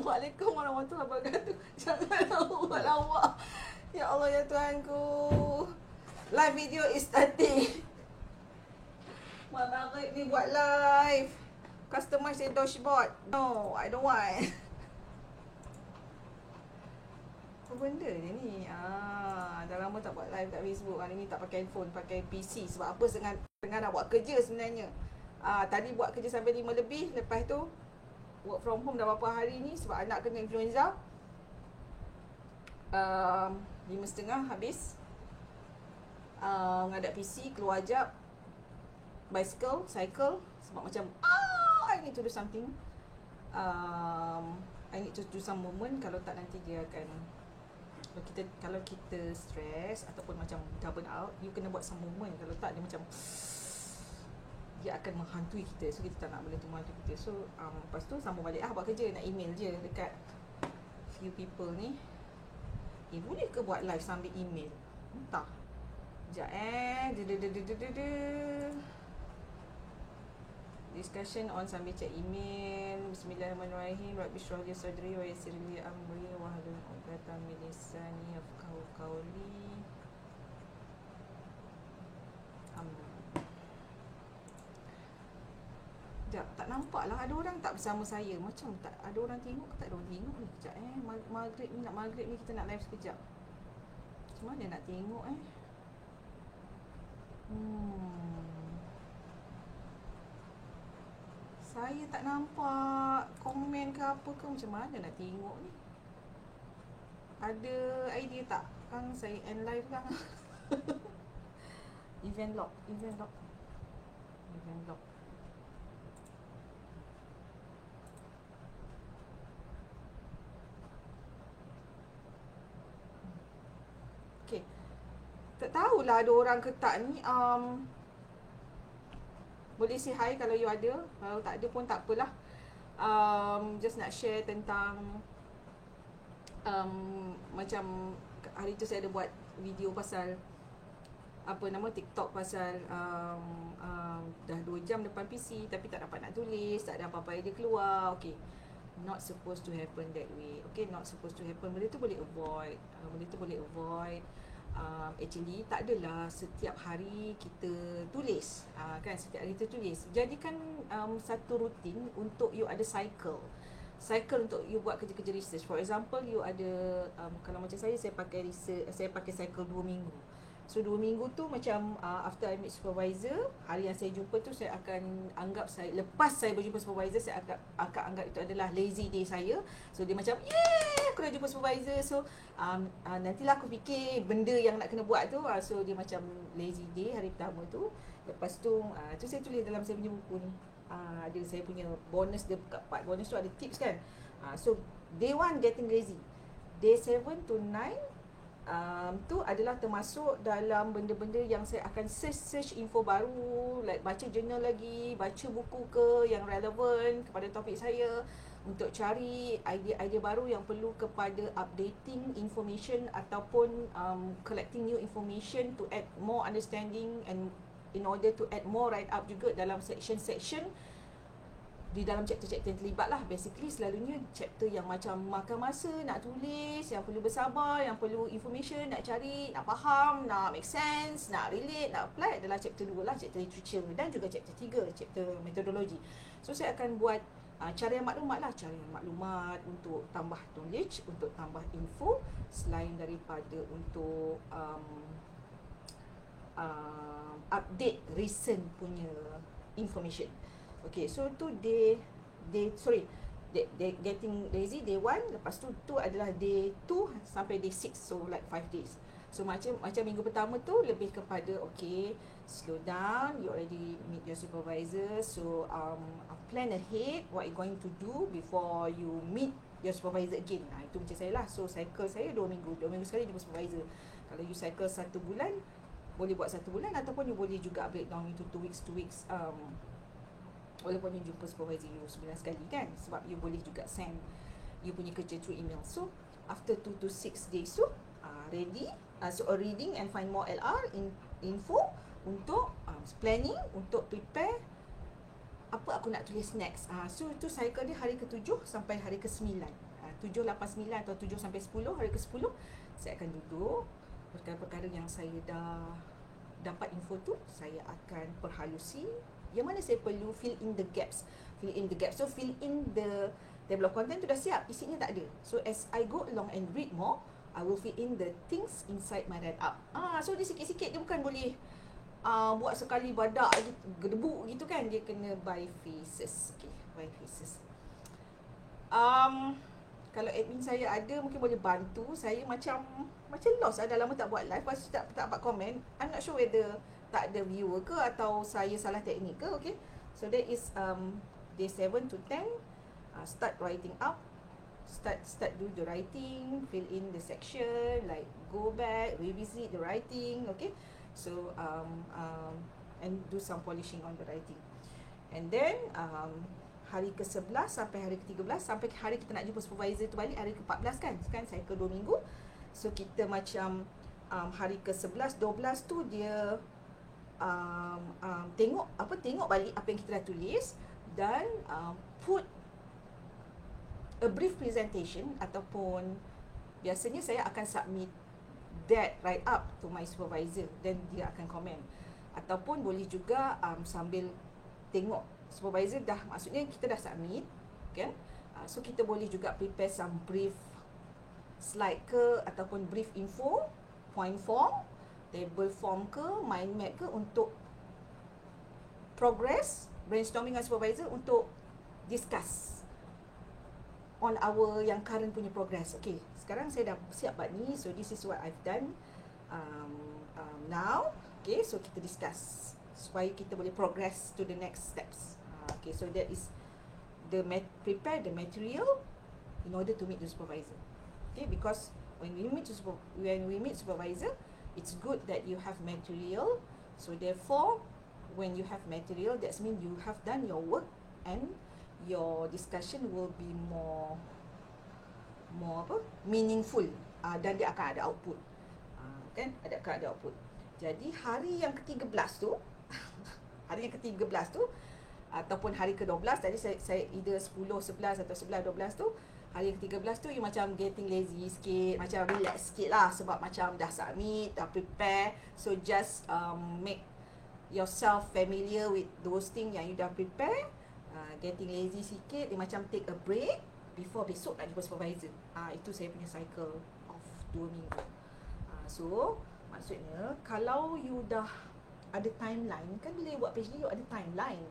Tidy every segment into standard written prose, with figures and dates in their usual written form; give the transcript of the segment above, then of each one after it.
Assalamualaikum warahmatullahi wabarakatuh. Jangan buat lawak. Ya Allah, ya Tuhanku. Live video is starting. Mana ni buat live. Customize the dashboard. No, I don't want. Apa benda je ni? Dah lama tak buat live kat Facebook. Hari ni tak pakai handphone, pakai PC. Sebab apa? Tengah nak buat kerja sebenarnya. Tadi buat kerja sampai 5 lebih. Lepas tu work from home dah berapa hari ni sebab anak kena influenza. 5.30 habis. Ngadap PC, keluar jap. Cycle sebab macam I need to do something. I need to do some movement. Kalau tak nanti dia akan, kalau kita stress ataupun macam dah burn out, you kena buat some movement. Kalau tak dia macam dia akan menghantui kita. So kita tak nak benda tu menghantui kita. So lepas tu sambung balik buat kerja. Nak email je dekat few people ni. Boleh ke buat live sambil email? Entah. Sekejap discussion on sambil check email. Bismillahirrahmanirrahim. Rabbi shrah li sadri wa yassir li amri wahlul 'uqdatam min lisani yafqahu qawli. Sekejap, tak nampak lah. Ada orang tak bersama saya. Macam tak ada orang tengok ke tak ada orang tengok ni. Sekejap maghrib ni kita nak live sekejap. Macam mana nak tengok Saya tak nampak komen ke apa ke. Macam mana nak tengok ni. Ada idea tak? Kan saya end live kan. Event lock. Okay. Tak tahulah ada orang ke tak ni. Boleh say hi kalau you ada. Kalau tak ada pun tak apalah. Just nak share tentang macam hari tu saya ada buat video pasal TikTok pasal dah 2 jam depan PC tapi tak dapat nak tulis, tak ada apa-apa idea keluar. Okay, not supposed to happen that way. Okay, not supposed to happen. Benda tu boleh avoid. Actually tak adalah setiap hari kita tulis, kan, setiap hari kita tulis. Jadikan satu rutin untuk you ada cycle untuk you buat kerja-kerja research. For example, you ada kalau macam saya pakai research, saya pakai cycle 2 minggu. So 2 minggu tu macam after I meet supervisor, hari yang saya jumpa tu saya akan anggap lepas saya berjumpa supervisor, saya akan anggap itu adalah lazy day saya. So dia macam aku dah jumpa supervisor. So nantilah aku fikir benda yang nak kena buat tu. So dia macam lazy day hari pertama tu. Lepas tu tu saya tulis dalam saya punya buku ni. Ada saya punya bonus, dia part bonus tu ada tips kan. So day 1 getting lazy. Day 7 to 9 tu adalah termasuk dalam benda-benda yang saya akan search info baru, like baca jurnal lagi, baca buku ke yang relevan kepada topik saya, untuk cari idea-idea baru yang perlu kepada updating information ataupun collecting new information to add more understanding, and in order to add more write up juga dalam section di dalam chapter-chapter yang terlibat lah. Basically selalunya chapter yang macam makan masa nak tulis, yang perlu bersabar, yang perlu information nak cari, nak faham, nak make sense, nak relate, nak apply adalah chapter 2 lah, chapter literature, dan juga chapter 3, chapter metodologi. So saya akan buat cara yang maklumat lah, cara yang maklumat untuk tambah knowledge, untuk tambah info, selain daripada untuk update recent punya information. Okay, so tu getting lazy day 1. Lepas tu adalah day 2 sampai day 6. So like 5 days. So macam minggu pertama tu lebih kepada okay, slow down, you already meet your supervisor. So plan ahead what you going to do before you meet your supervisor again. Itu macam saya lah. So cycle saya 2 minggu sekali jumpa supervisor. Kalau you cycle 1 bulan, boleh buat 1 bulan, ataupun you boleh juga breakdown into 2 weeks. Walaupun you jumpa supervisor you 9 sekali kan, sebab you boleh juga send you punya kerja through email. So after 2 to 6 days tu ready, so reading and find more LR info untuk planning, untuk prepare apa aku nak tulis next. So itu cycle dia hari ke-7 sampai hari ke-9. 7, 8, 9 atau 7 sampai 10, hari ke-10 saya akan duduk, perkara-perkara yang saya dah dapat info tu saya akan perhalusi. Yang mana saya perlu fill in the gaps. So fill in the table of content tu dah siap, isinya tak ada. So as I go along and read more, I will fill in the things inside my write up. So dia sikit-sikit, dia bukan boleh buat sekali badak gitu, gedebuk gitu kan. Dia kena by phases. Okay, by phases. Kalau admin saya ada, mungkin boleh bantu. Saya macam lost, dah lama tak buat live, lepas tu tak dapat komen. I'm not sure whether tak ada viewer ke atau saya salah teknik ke. Okay, so that is day 7 to 10. Start writing up, start do the writing, fill in the section, like go back, revisit the writing. Okay, so and do some polishing on the writing. And then hari ke-11 sampai hari ke-13, sampai hari kita nak jumpa supervisor tu balik hari ke-14 kan cycle 2 minggu. So kita macam hari ke-11, 12 tu dia tengok balik apa yang kita dah tulis dan put a brief presentation, ataupun biasanya saya akan submit that write up to my supervisor, then dia akan komen. Ataupun boleh juga sambil tengok supervisor dah, maksudnya kita dah submit kan, so kita boleh juga prepare some brief slide ke, ataupun brief info, point form, table form ke, mind map ke, untuk progress brainstorming dengan supervisor untuk discuss on our yang current punya progress. Okay, sekarang saya dah siap buat ni, so this is what I've done now. Okay, so kita discuss supaya kita boleh progress to the next steps. Okay, so that is prepare the material in order to meet the supervisor. Okay, because when we meet supervisor, it's good that you have material. So therefore, when you have material, that means you have done your work and your discussion will be more meaningful, dan dia akan ada output. Kan, akan ada output. Jadi hari yang ke-13 tu ataupun hari ke-12, tadi saya either 10, 11 atau 11, 12 tu, hari ke-13 tu you macam getting lazy sikit, macam relax sikit lah, sebab macam dah submit, dah prepare. So just make yourself familiar with those things yang you dah prepare. Getting lazy sikit, dia macam take a break before besok nak jumpa supervisor. Itu saya punya cycle of 2 minggu. So maksudnya kalau you dah ada timeline, kan bila you buat PhD you ada timeline,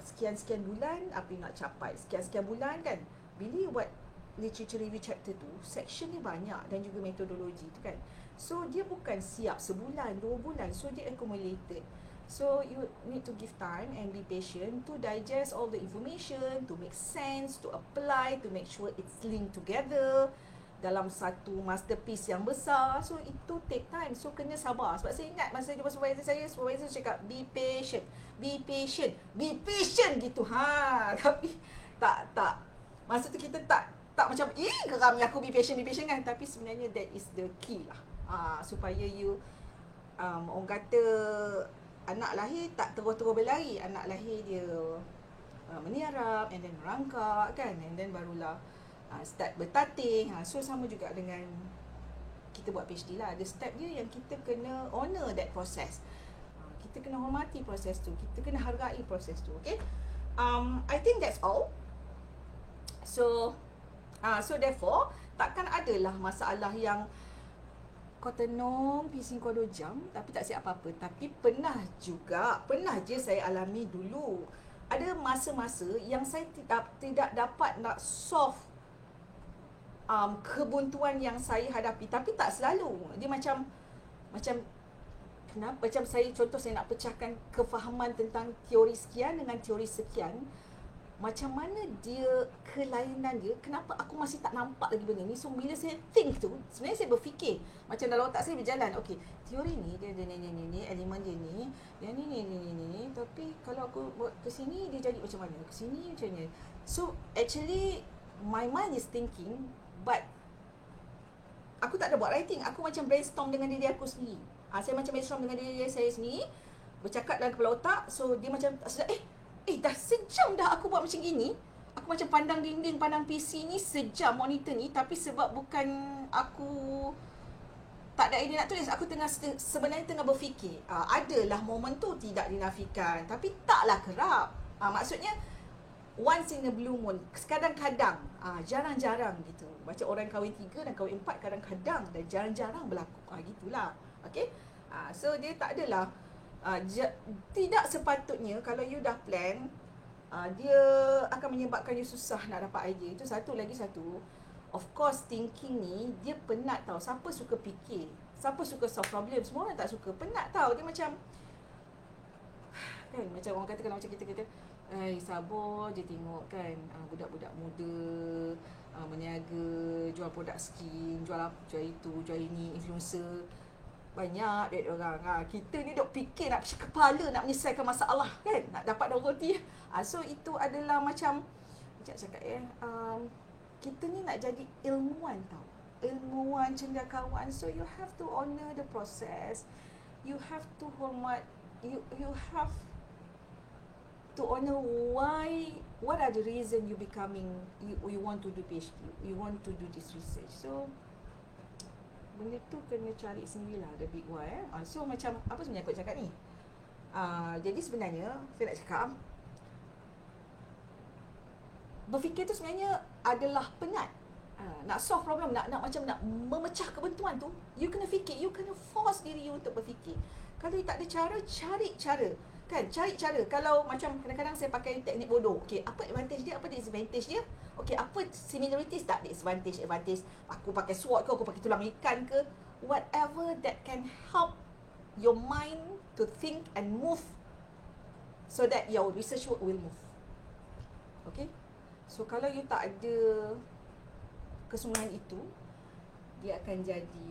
sekian-sekian bulan apa you nak capai, sekian-sekian bulan kan. Bila you buat literature review chapter tu, section ni banyak dan juga metodologi tu kan. So dia bukan siap sebulan, 2 bulan, so dia accumulated. So you need to give time and be patient to digest all the information, to make sense, to apply, to make sure it's linked together dalam satu masterpiece yang besar. So itu take time, so kena sabar. Sebab saya ingat masa jumpa supervisor cakap be patient gitu. Tapi tak masa tu kita tak macam geram ni aku be patient kan. Tapi sebenarnya that is the key lah, supaya you orang kata anak lahir tak terus-terus berlari. Anak lahir dia meniarap, and then merangkak kan, and then barulah start bertating. So sama juga dengan kita buat PhD lah, ada step dia yang kita kena honor that process. Kita kena hormati proses tu, kita kena hargai proses tu. Okay, I think that's all. So therefore takkan adalah masalah yang kau tenung PC kau 2 jam tapi tak siap apa-apa. Tapi pernah je saya alami dulu. Ada masa-masa yang saya tidak dapat nak solve kebuntuan yang saya hadapi, tapi tak selalu. Dia macam kenapa, macam saya nak pecahkan kefahaman tentang teori sekian dengan teori sekian, macam mana dia kelainan dia, kenapa aku masih tak nampak lagi benda ni. So bila saya think tu, sebenarnya saya berfikir macam dalam otak saya berjalan, okey, teori ni dia ni, elemen dia ni, yang ni, tapi kalau aku buat ke sini dia jadi macam mana, ke sini macam mana. So actually my mind is thinking, but aku tak ada buat writing. Aku macam brainstorm dengan diri aku sendiri. Saya macam brainstorm dengan diri saya sendiri, bercakap dalam kepala otak. So dia macam tak sedar, dah sejam dah aku buat macam gini. Aku macam pandang dinding, pandang PC ni sejam monitor ni, tapi sebab bukan aku tak ada idea nak tulis, aku sebenarnya tengah berfikir. Adalah momen tu, tidak dinafikan, tapi taklah kerap. Maksudnya once in a blue moon, kadang-kadang, jarang-jarang gitu. Macam orang kahwin 3 dan kahwin 4 kadang-kadang dan jarang-jarang berlaku. Gitulah. Okay. So dia tak adalah tidak sepatutnya kalau you dah plan, dia akan menyebabkan you susah nak dapat idea. Itu satu. Lagi satu, of course thinking ni dia penat tau. Siapa suka fikir? Siapa suka solve problem? Semua orang tak suka. Penat tau. Dia macam kan, macam orang kata, kalau macam kita kata, sabar je tengok kan, budak-budak muda meniaga, jual produk skin, jual apa, jual itu, jual ini, influencer, banyak duit orang. Kita ni duk fikir nak kepala nak menyelesaikan masalah kan, nak dapat roti. So itu adalah macam, sekejap cakap kita ni nak jadi ilmuwan tau, ilmuwan, cendekiawan. So you have to honor the process, you have to hormat, you have to honor why, what are the reason you becoming, you want to do PhD, you want to do this research. So benda tu kena cari sendirilah, the big why. So macam apa sebenarnya aku cakap ni, jadi sebenarnya saya nak cakap, berfikir tu sebenarnya adalah penat. Nak solve problem, nak macam nak memecah kebentuan tu, you kena fikir, you kena force diri you untuk berfikir. Kalau you tak ada cara, cari cara. Kan, cari cara. Kalau macam kadang-kadang saya pakai teknik bodoh. Okey, apa advantage dia, apa disadvantage dia? Okey, apa similarities, tak disadvantage, advantage. Aku pakai sword ke, aku pakai tulang ikan ke, whatever that can help your mind to think and move so that your research work will move. Okay. So kalau you tak ada kesungguhan itu, dia akan jadi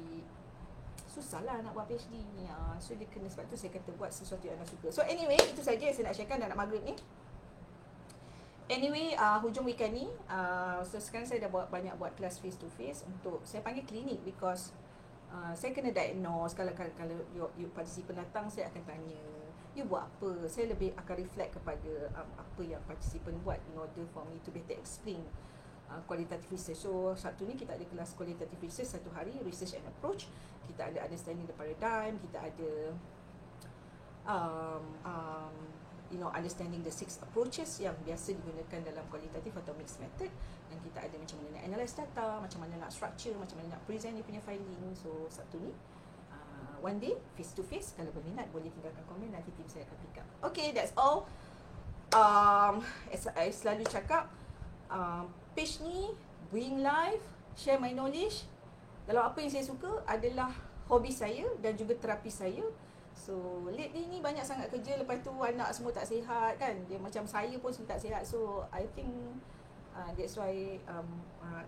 susah lah nak buat PhD ni. So dia kena, sebab tu saya kata buat sesuatu yang anda suka. So anyway, itu saja yang saya nak sharekan dan nak maghrib ni. Anyway, hujung weekend ni, so sekarang saya dah banyak buat kelas face to face untuk, saya panggil klinik, because saya kena diagnose. Kalau you participant datang, saya akan tanya, you buat apa? Saya lebih akan reflect kepada apa yang participant buat in order for me to better explain qualitative research. So Sabtu ni kita ada kelas qualitative research 1 hari, research and approach. Kita ada understanding the paradigm, kita ada understanding the 6 approaches yang biasa digunakan dalam kualitatif atau mixed method, dan kita ada macam mana nak analyse data, macam mana nak structure, macam mana nak present dia punya finding. So Sabtu ni one day face to face. Kalau berminat boleh tinggalkan komen, nanti tim saya akan pick up. Okay, that's all. As I selalu cakap, page ni being live, share my knowledge. Kalau apa yang saya suka adalah hobi saya dan juga terapi saya. So lately ni banyak sangat kerja, lepas tu anak semua tak sihat kan, dia macam saya pun semua tak sihat. So I think that's why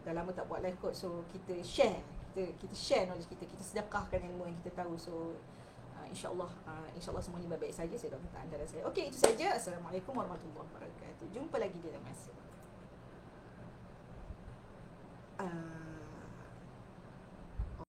dah lama tak buat live coach. So kita share, kita share knowledge kita sedekahkan ilmu yang kita tahu. So InsyaAllah semua ni baik-baik saja. Saya doakan anda dan saya. Okey, itu saja. Assalamualaikum warahmatullahi wabarakatuh. Jumpa lagi dalam masa.